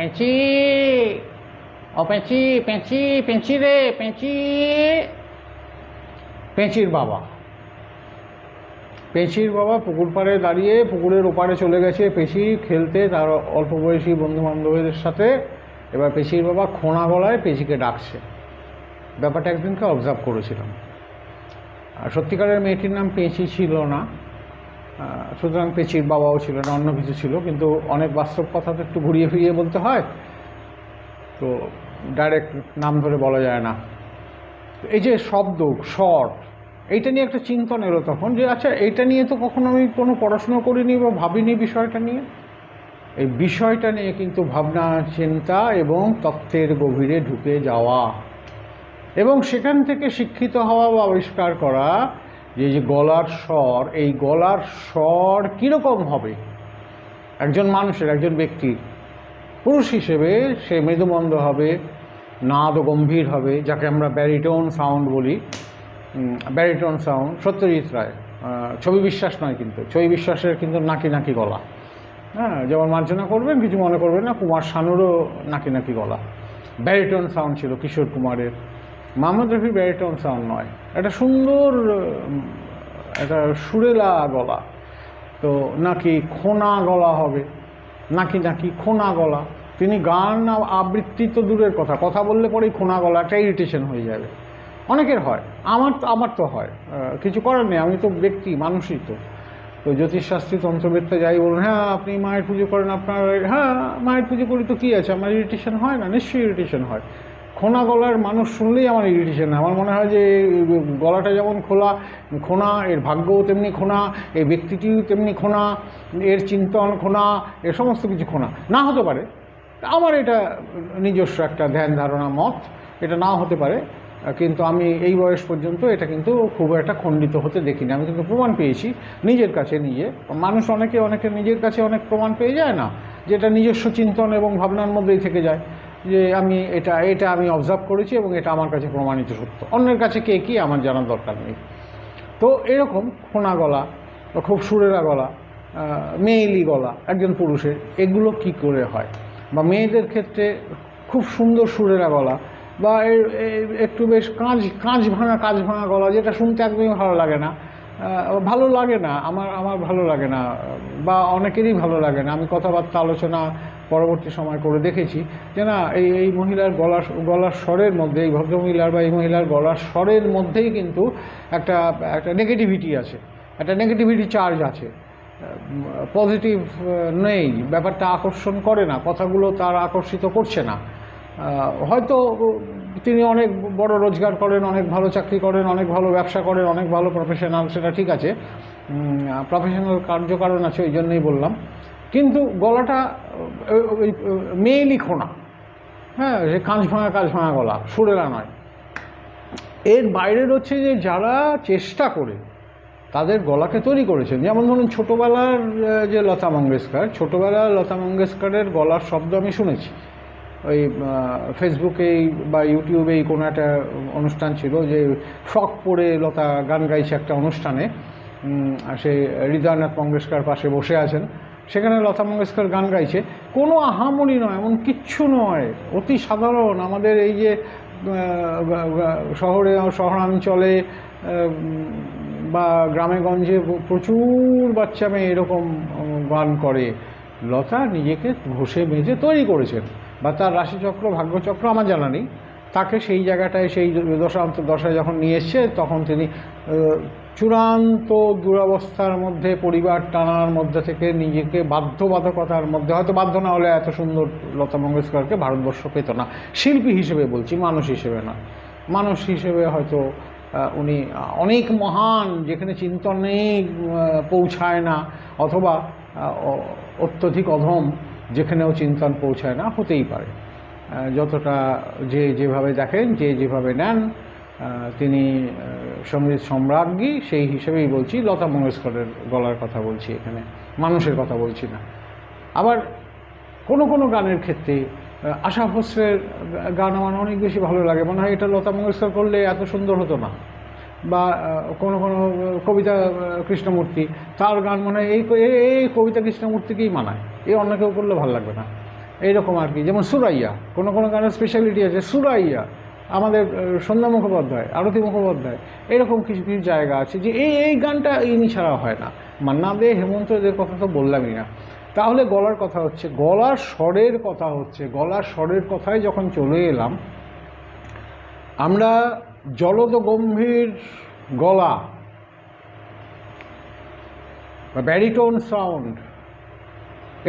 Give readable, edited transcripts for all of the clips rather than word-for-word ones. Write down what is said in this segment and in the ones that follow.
পেঁচি, ও পেঁচি পেঁচি, পেঁচি রে পেঁচি। পেঁচির বাবা পুকুর পাড়ে দাঁড়িয়ে পুকুরের ওপারে চলে গেছে পেঁচি খেলতে তার অল্প বয়সী বন্ধু বান্ধবীদের সাথে। এবার পেঁচির বাবা খোঁড়া গলায় পেঁচিকে ডাকছে। ব্যাপারটা একদিনকে অবজার্ভ করেছিলাম। আর সত্যিকারের মেয়েটির নাম পেঁচি ছিল না, সুতরাং পেঁচির বাবাও ছিল না, অন্য কিছু ছিল। কিন্তু অনেক বাস্তব কথা তো একটু ঘুরিয়ে ফিরিয়ে বলতে হয়, তো ডাইরেক্ট নাম ধরে বলা যায় না। এই যে শব্দ স্বর, এইটা নিয়ে একটা চিন্তন এলো তখন যে আচ্ছা এইটা নিয়ে তো কখনো আমি কোনো পড়াশোনা করিনি বা ভাবিনি বিষয়টা নিয়ে। এই বিষয়টা নিয়ে কিন্তু ভাবনা চিন্তা এবং তত্ত্বের গভীরে ঢুকে যাওয়া এবং সেখান থেকে শিক্ষিত হওয়া বা আবিষ্কার করা যে যে গলার স্বর, এই গলার স্বর কীরকম হবে একজন মানুষের, একজন ব্যক্তির। পুরুষ হিসেবে সে মৃদুমন্দ হবে, নাদ গম্ভীর হবে, যাকে আমরা ব্যারিটোন সাউন্ড বলি। ব্যারিটোন সাউন্ড সত্যজিৎ রায়, ছবি বিশ্বাস নয়, কিন্তু ছবি বিশ্বাসের কিন্তু নাকি নাকি গলা। হ্যাঁ, যেমন মার্জনা করবেন কিছু মনে করবেন না, কুমার শানুরও নাকি নাকি গলা, ব্যারিটোন সাউন্ড ছিল কিশোর কুমারের। মোহাম্মদ রফির ব্যারিটোন সাউন্ড নয়, একটা সুন্দর একটা সুরেলা গলা। তো নাকি খোনা গলা হবে, নাকি নাকি খোনা গলা। তিনি গান আবৃত্তি তো দূরের কথা, কথা বললে পরেই খোনা গলা, একটা ইরিটেশন হয়ে যাবে। অনেকের হয়, আমার তো হয়, কিছু করার নেই, আমি তো ব্যক্তি, মানুষই তো। তো জ্যোতিষশাস্ত্রী তন্ত্রবেত্তা যাই বলুন, হ্যাঁ আপনি মায়ের পুজো করেন, আপনার হ্যাঁ মায়ের পুজো করি তো কী আছে, আমার ইরিটেশন হয় না? নিশ্চয়ই ইরিটেশন হয়। খোনা গলার মানুষ শুনলেই আমার ইরিটেশন হয়। আমার মনে হয় যে গলাটা যেমন খোনা, এর ভাগ্যও তেমনি খোনা, এই ব্যক্তিটিও তেমনি খোনা, এর চিন্তন খোনা, এর সমস্ত কিছু খোনা। না হতে পারে, আমার এটা নিজস্ব একটা ধ্যান ধারণা মত, এটা নাও হতে পারে, কিন্তু আমি এই বয়স পর্যন্ত এটা কিন্তু খুব একটা খণ্ডিত হতে দেখিনি। আমি কিন্তু প্রমাণ পেয়েছি নিজের কাছে নিজে। মানুষ অনেকে নিজের কাছে অনেক প্রমাণ পেয়ে যায় না, যেটা নিজস্ব চিন্তন এবং ভাবনার মধ্যেই থেকে যায়, যে আমি এটা আমি অবজার্ভ করেছি এবং এটা আমার কাছে প্রমাণিত সত্য। অন্যের কাছে কে কী আমার জানার দরকার নেই। তো এরকম খোনা গলা, খুব সুরেলা গলা, মেয়েলি গলা একজন পুরুষের, এগুলো কি করে হয়? বা মেয়েদের ক্ষেত্রে খুব সুন্দর সুরেলা গলা, বা একটু বেশ কাঁচ ভাঙা গলা, যেটা শুনতে একদমই ভালো লাগে না, আমার ভালো লাগে না, বা অনেকেরই ভালো লাগে না। আমি কথাবার্তা আলোচনা পরবর্তী সময় করে দেখেছি যে না, এই মহিলার গলার স্বরের মধ্যে, এই ভদ্রমহিলার বা এই মহিলার গলার স্বরের মধ্যেই কিন্তু একটা নেগেটিভিটি আছে, একটা নেগেটিভিটি চার্জ আছে, পজিটিভ নেই। ব্যাপারটা আকর্ষণ করে না, কথাগুলো তার আকর্ষিত করছে না। হয়তো তিনি অনেক বড় রোজগার করেন, অনেক ভালো চাকরি করেন, অনেক ভালো ব্যবসা করেন, অনেক ভালো প্রফেশনাল, সেটা ঠিক আছে, প্রফেশনাল কার্যকারণ আছে, ওই জন্যই বললাম। কিন্তু গলাটা ওই মেয়েলি খোনা, হ্যাঁ, সে কাঁচ ভাঙা গলা, সুরেলা নয়। এর বাইরের হচ্ছে যে যারা চেষ্টা করে তাদের গলাকে তৈরি করেছেন, যেমন ধরুন ছোটোবেলার যে লতা মঙ্গেশকরের গলার শব্দ আমি শুনেছি। ওই ফেসবুকেই বা ইউটিউবেই কোনো একটা অনুষ্ঠান ছিল, যে ফ্রক পরে লতা গান গাইছে একটা অনুষ্ঠানে, সে হৃদয়নাথ মঙ্গেশকর পাশে বসে আছেন, সেখানে লতা মঙ্গেশকর গান গাইছে। কোনো আহামরি নয়, এমন কিচ্ছু নয়, অতি সাধারণ। আমাদের এই যে শহরাঞ্চলে বা গ্রামে গঞ্জে প্রচুর বাচ্চা মেয়ে এরকম গান করে। লতা নিজেকে ঘষে মেজে তৈরি করেছেন, বা তার রাশিচক্র ভাগ্যচক্র আমার জানা নেই, তাকে সেই জায়গাটায় সেই দশায় যখন নিয়ে এসছে, তখন তিনি চূড়ান্ত দুরবস্থার মধ্যে, পরিবার টানার মধ্যে থেকে নিজেকে বাধ্যবাধকতার মধ্যে, হয়তো বাধ্য না হলে এত সুন্দর লতা মঙ্গেশকরকে ভারতবর্ষ পেত না, শিল্পী হিসেবে বলছি, মানুষ হিসেবে নয়। মানুষ হিসেবে হয়তো উনি অনেক মহান, যেখানে চিন্তনে পৌঁছায় না, অথবা অত্যধিক অধম, যেখানেও চিন্তন পৌঁছায় না, হতেই পারে। যতটা যেভাবে দেখেন, যেভাবে নেন, তিনি সঙ্গীত সম্রাজ্ঞী, সেই হিসেবেই বলছি। লতা মঙ্গেশকরের গলার কথা বলছি এখানে, মানুষের কথা বলছি না। আবার কোনো গানের ক্ষেত্রে আশা ভোসলের গান আমার অনেক বেশি ভালো লাগে, মনে হয় এটা লতা মঙ্গেশকর করলে এত সুন্দর হতো না। বা কোনো কবিতা কৃষ্ণমূর্তি, তার গান মনে হয় এই কবিতা কৃষ্ণমূর্তিকেই মানায়, অন্য কেউ করলে ভালো লাগবে না। এইরকম আর কি। যেমন সুরাইয়া, কোনো কোনো গানের স্পেশালিটি আছে, সুরাইয়া আমাদের সন্ধ্যা মুখোপাধ্যায়, আরতি মুখোপাধ্যায়, এরকম কিছু কিছু জায়গা আছে যে এই গানটা ইনি ছাড়া হয় না। মান্না দে, হেমন্ত, এদের কথা তো বললামই না। তাহলে গলার কথা হচ্ছে, গলার স্বরের কথা হচ্ছে, গলার স্বরের কথায় যখন চলে এলাম, আমরা জলদ গম্ভীর গলা বা ব্যারিটোন সাউন্ড,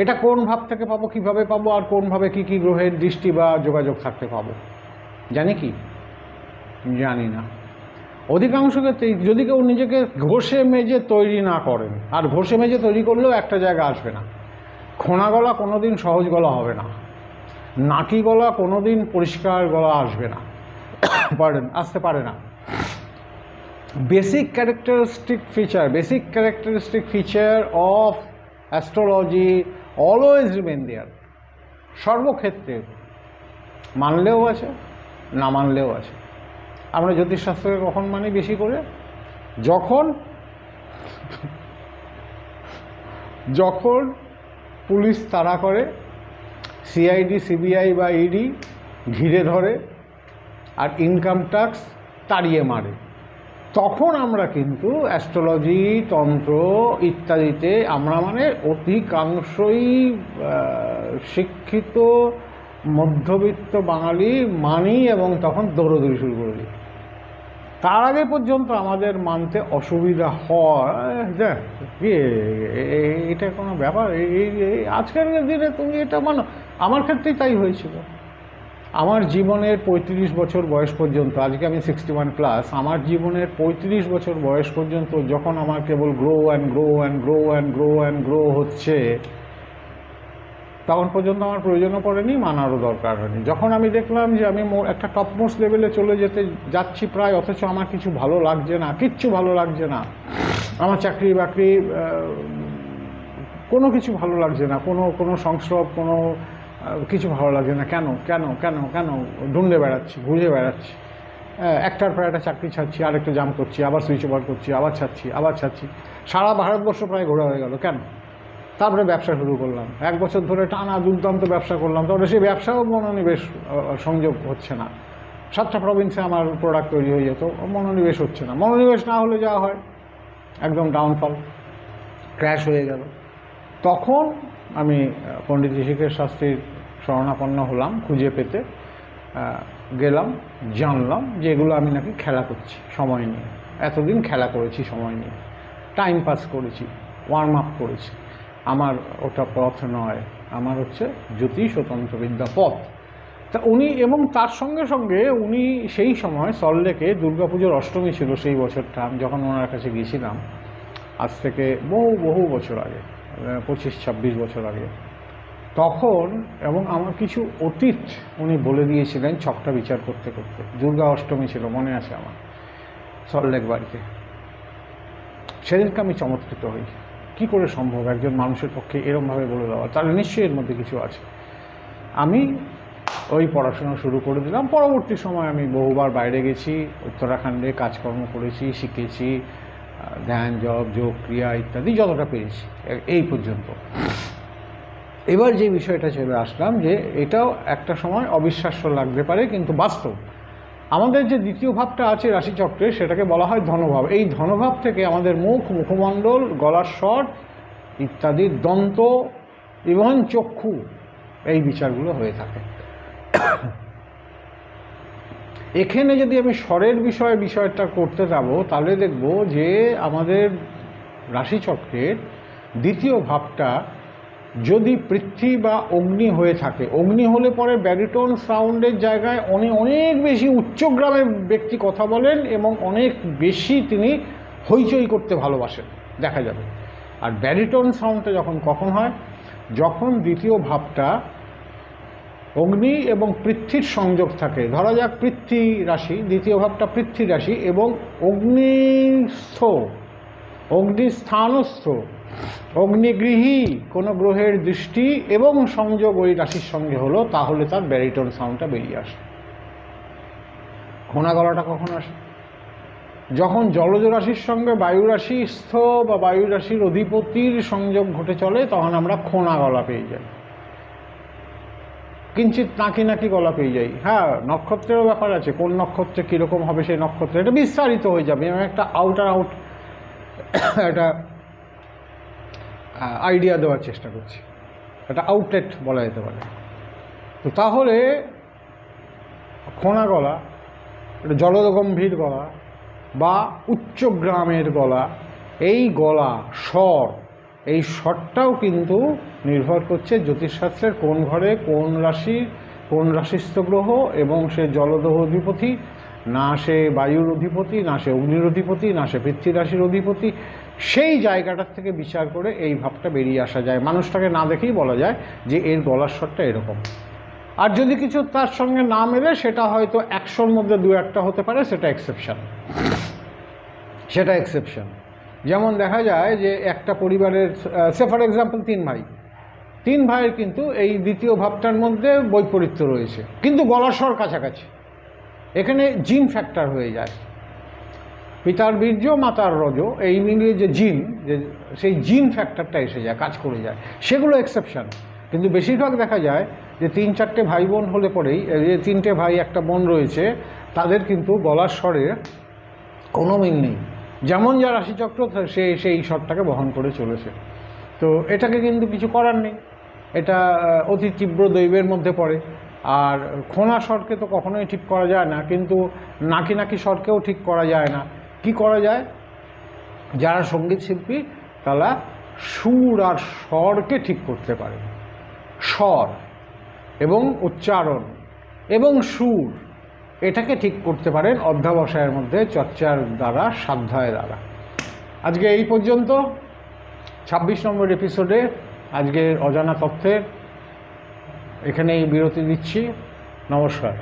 এটা কোন ভাব থেকে পাবো, কীভাবে পাবো, আর কোনভাবে কী কী গ্রহের দৃষ্টি বা যোগাযোগ থাকতে পাবো জানি কি? জানি না। অধিকাংশ ক্ষেত্রেই যদি কেউ নিজেকে ঘষে মেজে তৈরি না করেন, আর ঘষে মেজে তৈরি করলেও একটা জায়গা আসবে না। খোঁড়া গলা কোনো দিন সহজ গলা হবে না, নাকি গলা কোনো দিন পরিষ্কার গলা আসবে না, আসতে পারে না। Basic characteristic feature of astrology always remain there, সর্বক্ষেত্রে, মানলেও আছে, না মানলেও আছে। আমরা জ্যোতিষশাস্ত্রকে কখন মানি বেশি করে? যখন পুলিশ তাড়া করে, সিআইডি, সিবিআই বা ইডি ঘিরে ধরে, আর ইনকাম ট্যাক্স তাড়িয়ে মারে, তখন আমরা কিন্তু অ্যাস্ট্রোলজি, তন্ত্র ইত্যাদিতে আমরা মানে অধিকাংশই শিক্ষিত মধ্যবিত্ত বাঙালি মানি, এবং তখন দৌড়দৌড়ি শুরু করে দিই। তার আগে পর্যন্ত আমাদের মানতে অসুবিধা হয় যে এটা কোনো ব্যাপার, আজকের দিনে তুমি এটা মানো। আমার ক্ষেত্রেই তাই হয়েছিল। আমার জীবনের 35 বছর বয়স পর্যন্ত, আজকে আমি 61+, আমার জীবনের 35 বছর বয়স পর্যন্ত যখন আমার কেবল গ্রো হচ্ছে, তখন পর্যন্ত আমার প্রয়োজনও পড়েনি, মানারও দরকার হয়নি। যখন আমি দেখলাম যে আমি একটা টপমোস্ট লেভেলে চলে যাচ্ছি প্রায়, অথচ আমার কিছু ভালো লাগছে না, কিচ্ছু ভালো লাগছে না, আমার চাকরি বাকরি কোনো কিছু ভালো লাগছে না, কোনো সংস্রব, কোনো কিছু ভালো লাগছে না, কেন কেন কেন কেন ঢুঁড়ে বেড়াচ্ছি, ঘুরে বেড়াচ্ছি, একটার পর একটা চাকরি ছাড়ছি, আরেকটা জাম করছি, আবার সুইচ ওভার করছি, আবার ছাড়ছি, সারা ভারতবর্ষ প্রায় ঘোরা হয়ে গেল, কেন? তারপরে ব্যবসা শুরু করলাম, 1 বছর ধরে টানা দুর্দান্ত ব্যবসা করলাম, তারপরে সেই ব্যবসাও মনোনিবেশ সংযোগ হচ্ছে না। 7টা প্রভিন্সে আমার প্রোডাক্ট তৈরি হয়ে যেত, মনোনিবেশ হচ্ছে না। মনোনিবেশ না হলে যা হয়, একদম ডাউনফল, ক্র্যাশ হয়ে গেল। তখন আমি পণ্ডিত ঋষিকেশ শাস্ত্রীর শরণাপন্ন হলাম, খুঁজে পেতে গেলাম, জানলাম যে এগুলো আমি নাকি খেলা করছি সময় নিয়ে। এতদিন খেলা করেছি সময় নিয়ে, টাইম পাস করেছি, ওয়ার্ম আপ করেছি। আমার ওটা পথ নয়, আমার হচ্ছে জ্যোতিষ ও তন্ত্রবিদ্যা পথ। তা উনি, এবং তার সঙ্গে সঙ্গে উনি সেই সময় সল্টলেকে দুর্গাপুজোর অষ্টমী ছিল সেই বছরটা, যখন ওনার কাছে গিয়েছিলাম, আজ থেকে বহু বছর আগে, 25-26 বছর আগে। তখন এবং আমার কিছু অতীত উনি বলে দিয়েছিলেন ছকটা বিচার করতে করতে। দুর্গা অষ্টমী ছিল, মনে আছে আমার, সল্টলেক বাড়িতে। সেদিনকে আমি চমৎকৃত হই, কী করে সম্ভব একজন মানুষের পক্ষে এরমভাবে বলে দেওয়া, তাহলে নিশ্চয়ই এর মধ্যে কিছু আছে। আমি ওই পড়াশোনা শুরু করে দিলাম। পরবর্তী সময় আমি বহুবার বাইরে গেছি, উত্তরাখণ্ডে কাজকর্ম করেছি, শিখেছি, ধ্যান, জপ, যোগ, ক্রিয়া ইত্যাদি যতটা পেরেছি এই পর্যন্ত। এবার যে বিষয়টা চলে আসলাম, যে এটাও একটা সময় অবিশ্বাস্য লাগতে পারে, কিন্তু বাস্তব। আমাদের যে দ্বিতীয় ভাবটা আছে রাশিচক্রে, সেটাকে বলা হয় ধনভাব। এই ধনভাব থেকে আমাদের মুখমণ্ডল, গলার স্বর ইত্যাদি, দন্ত, ইভেন চক্ষু, এই বিচারগুলো হয়ে থাকে। এখানে যদি আমি স্বরের বিষয়টা করতে যাব, তাহলে দেখব যে আমাদের রাশিচক্রের দ্বিতীয় ভাবটা যদি পৃথ্বী বা অগ্নি হয়ে থাকে, অগ্নি হলে পরে ব্যারিটোন সাউন্ডের জায়গায় অনেক বেশি উচ্চগ্রামের ব্যক্তি কথা বলেন, এবং অনেক বেশি তিনি হইচই করতে ভালোবাসেন, দেখা যাবে। আর ব্যারিটোন সাউন্ডটা কখন হয়, যখন দ্বিতীয় ভাবটা অগ্নি এবং পৃথ্বীর সংযোগ থাকে। ধরা যাক পৃথ্বী রাশি, দ্বিতীয় ভাবটা পৃথ্বী রাশি, এবং অগ্নিস্থানস্থ, অগ্নিগৃহী কোনো গ্রহের দৃষ্টি এবং সংযোগ ওই রাশির সঙ্গে হলো, তাহলে তার ব্যারিটোন সাউন্ডটা বেরিয়ে আসে। খোনা গলাটা কখন আসে, যখন জলজ রাশির সঙ্গে বায়ু রাশিস্থ বা বায়ু রাশির অধিপতির সংযোগ ঘটে চলে, তখন আমরা খোনা গলা পেয়ে যাই। কিঞ্চিত নাকি নাকি গলা পেয়ে যাই। হ্যাঁ, নক্ষত্রেরও ব্যাপার আছে, কোন নক্ষত্রে কীরকম হবে সেই নক্ষত্রে, এটা বিস্তারিত হয়ে যাবে। আমি একটা আউট একটা আইডিয়া দেওয়ার চেষ্টা করছি, একটা আউটলেট বলা যেতে পারে। তো তাহলে খোনা গলা, একটা জলদগম্ভীর গলা বা উচ্চগ্রামের গলা, এই গলা স্বর, এই স্বরটাও কিন্তু নির্ভর করছে জ্যোতিষশাস্ত্রের কোন ঘরে কোন রাশি, কোন রাশিস্থ গ্রহ, এবং সে জলদহ অধিপতি না, সে বায়ুর অধিপতি না, সে অগ্নির অধিপতি না, সে পৃথ্বী রাশির অধিপতি। সেই জায়গাটার থেকে বিচার করে এই ভাবটা বেরিয়ে আসা যায়। মানুষটাকে না দেখেই বলা যায় যে এর গলার স্বরটা এরকম। আর যদি কিছু তার সঙ্গে না মেলে, সেটা হয়তো 100-র মধ্যে 2-1টা হতে পারে, সেটা এক্সেপশন। যেমন দেখা যায় যে একটা পরিবারের, সে ফর এক্সাম্পল 3 ভাইয়ের কিন্তু এই দ্বিতীয় ভাবটার মধ্যে বৈপরীত্য রয়েছে, কিন্তু গলার স্বর কাছাকাছি। এখানে জিন ফ্যাক্টর হয়ে যায়, পিতার বীর্য মাতার রজ, এই মিলিয়ে যে জিন, যে সেই জিন ফ্যাক্টরটা এসে যায়, কাজ করে যায়, সেগুলো এক্সেপশন। কিন্তু বেশিরভাগ দেখা যায় যে 3-4টে ভাই বোন হলে পরেই, যে 3টে ভাই একটা বোন রয়েছে, তাদের কিন্তু গলার স্বরের কোনো মিল নেই। যেমন যা রাশিচক্র, সে সেই স্বরটাকে বহন করে চলেছে। তো এটাকে কিন্তু কিছু করার নেই, এটা অতি তীব্র দৈবের মধ্যে পড়ে। আর খোনা স্বরকে তো কখনোই ঠিক করা যায় না, কিন্তু নাকি নাকি স্বরকেও ঠিক করা যায় না। কি করা যায়? যারা সঙ্গীত শিল্পী তারা সুর আর স্বরকে ঠিক করতে পারে। স্বর এবং উচ্চারণ এবং সুর, এটাকে ঠিক করতে পারেন অধ্যাবসায়ের মধ্যে, চর্চার দ্বারা, সাধ্যায়ের দ্বারা। আজকে এই পর্যন্ত 26 নম্বর এপিসোডে আজকের অজানা তথ্যের এখানেই বিরতি দিচ্ছি। নমস্কার।